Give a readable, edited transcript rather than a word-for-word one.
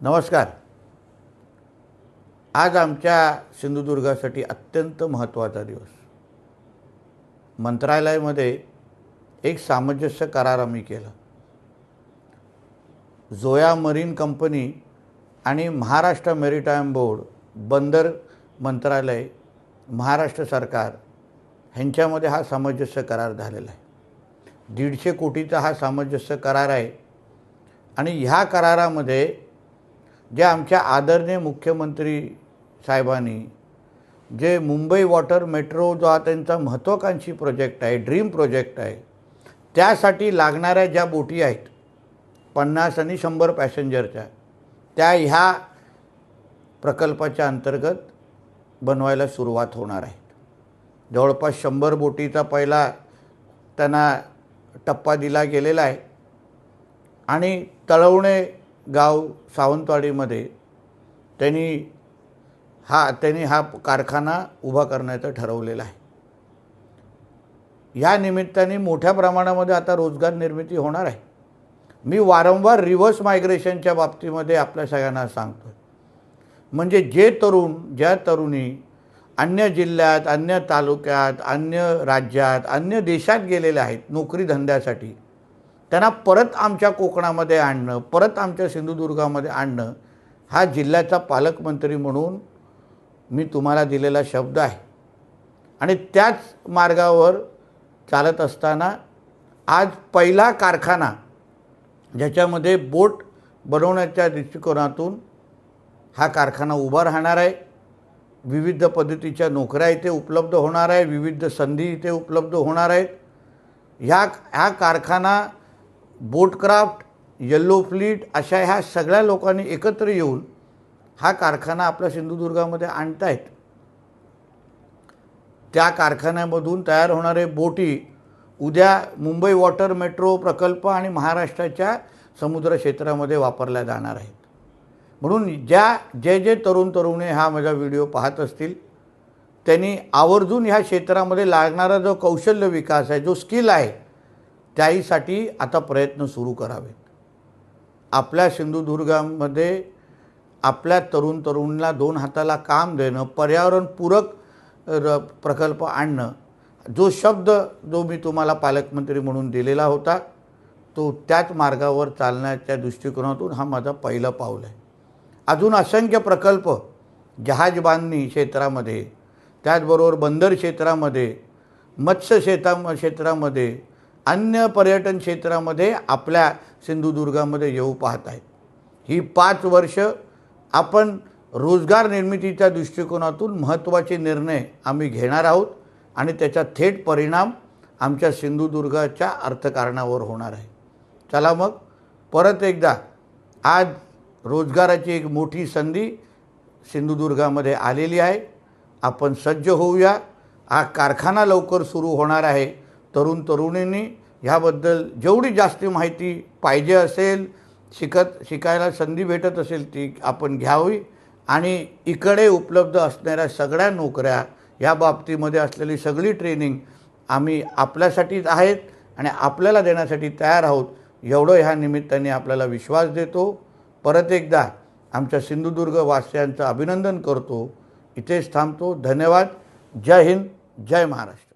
नमस्कार। आज आमच्या सिंधुदुर्गासाठी अत्यंत महत्त्वाचा दिवस। मंत्रालयामध्ये एक सामंजस्य करार आम्ही केला। जोया मरीन कंपनी आणि महाराष्ट्र मेरीटाईम बोर्ड, बंदर मंत्रालय, महाराष्ट्र सरकार ह्यांच्यामध्ये हा सामंजस्य करार झालेला आहे। 150 कोटीचा हा सामंजस्य करार आहे आणि ह्या करारामध्ये जे आमच्या आदरणीय मुख्यमंत्री साहेबांनी जे मुंबई वॉटर मेट्रो जो हा त्यांचा महत्त्वाकांक्षी प्रोजेक्ट आहे, ड्रीम प्रोजेक्ट आहे, त्यासाठी लागणाऱ्या ज्या बोटी आहेत 50 आणि 100 पॅसेंजरच्या, त्या ह्या प्रकल्पाच्या अंतर्गत बनवायला सुरुवात होणार आहे। जवळपास 100 बोटीचा पहिला त्यांना टप्पा दिला गेलेला आहे आणि तळवणे गाव सावंतवाडीमध्ये त्यांनी हा कारखाना उभा करण्याचं ठरवलेलं आहे। या निमित्ताने मोठ्या प्रमाणामध्ये आता रोजगार निर्मिती होणार आहे। मी वारंवार रिव्हर्स मायग्रेशनच्या बाबतीमध्ये आपल्या सगळ्यांना सांगतो, म्हणजे जे तरुण, ज्या तरुणी अन्य जिल्ह्यात, अन्य तालुक्यात, अन्य राज्यात, अन्य देशात गेलेले आहेत नोकरी धंद्यासाठी, त्यांना परत आमच्या कोकणामध्ये आणणं, परत आमच्या सिंधुदुर्गामध्ये आणणं हा जिल्ह्याचा पालकमंत्री म्हणून मी तुम्हाला दिलेला शब्द आहे। आणि त्याच मार्गावर चालत असताना आज पहिला कारखाना ज्याच्यामध्ये बोट बनवण्याच्या दृष्टिकोनातून हा कारखाना उभा राहणार आहे। विविध पद्धतीच्या नोकऱ्या इथे उपलब्ध होणार आहे, विविध संधी इथे उपलब्ध होणार आहेत। ह्या कारखाना बोटक्राफ्ट, येल्लो फ्लीट अशा ह्या सगळ्या लोकांनी एकत्र येऊन हा कारखाना आपल्या सिंधुदुर्गामध्ये आणतायत। त्या कारखान्यामधून तयार होणारे बोटी उद्या मुंबई वॉटर मेट्रो प्रकल्प आणि महाराष्ट्राच्या समुद्र क्षेत्रामध्ये वापरल्या जाणार आहेत। म्हणून जे तरुण तरुणी हा माझा व्हिडिओ पाहत असतील त्यांनी आवर्जून ह्या क्षेत्रामध्ये लागणारा जो कौशल्य विकास आहे, जो स्किल आहे, त्याहीसाठी आता प्रयत्न सुरू करावेत। आपल्या सिंधुदुर्गामध्ये आपल्या तरुणाला 2 हाताला काम देणं, पर्यावरणपूरक प्रकल्प आणणं, जो शब्द मी तुम्हाला पालकमंत्री म्हणून दिलेला होता, तो त्याच मार्गावर चालण्याच्या दृष्टिकोनातून हा माझा पहिलं पाऊल आहे। अजून असंख्य प्रकल्प जहाज बांधणी क्षेत्रामध्ये, त्याचबरोबर बंदर क्षेत्रामध्ये, मत्स्य क्षेत्रामध्ये, अन्य पर्यटन क्षेत्रामध्ये आपल्या सिंधुदुर्गामध्ये येऊ पाहत आहेत। ही 5 वर्ष आपण रोजगार निर्मितीच्या दृष्टिकोनातून महत्त्वाचे निर्णय आम्ही घेणार आहोत आणि त्याचा थेट परिणाम आमच्या सिंधुदुर्गाच्या अर्थकारणावर होणार आहे। चला मग परत एकदा आज रोजगाराची एक मोठी संधी सिंधुदुर्गामध्ये आलेली आहे। आपण सज्ज होऊया। हा कारखाना लवकर सुरू होणार आहे। तरुणींनी ह्याबद्दल जेवढी जास्त माहिती पाहिजे असेल, शिकायला संधी भेटत असेल ती आपण घ्यावी आणि इकडे उपलब्ध असणाऱ्या सगळ्या नोकऱ्या, या बाबतीमध्ये असलेली सगळी ट्रेनिंग आम्ही आपल्यासाठीच आहेत आणि आपल्याला देण्यासाठी तयार आहोत, एवढं ह्या निमित्ताने आपल्याला विश्वास देतो। परत एकदा आमच्या सिंधुदुर्ग वासियांचं अभिनंदन करतो। इथेच थांबतो। धन्यवाद। जय हिंद, जय महाराष्ट्र।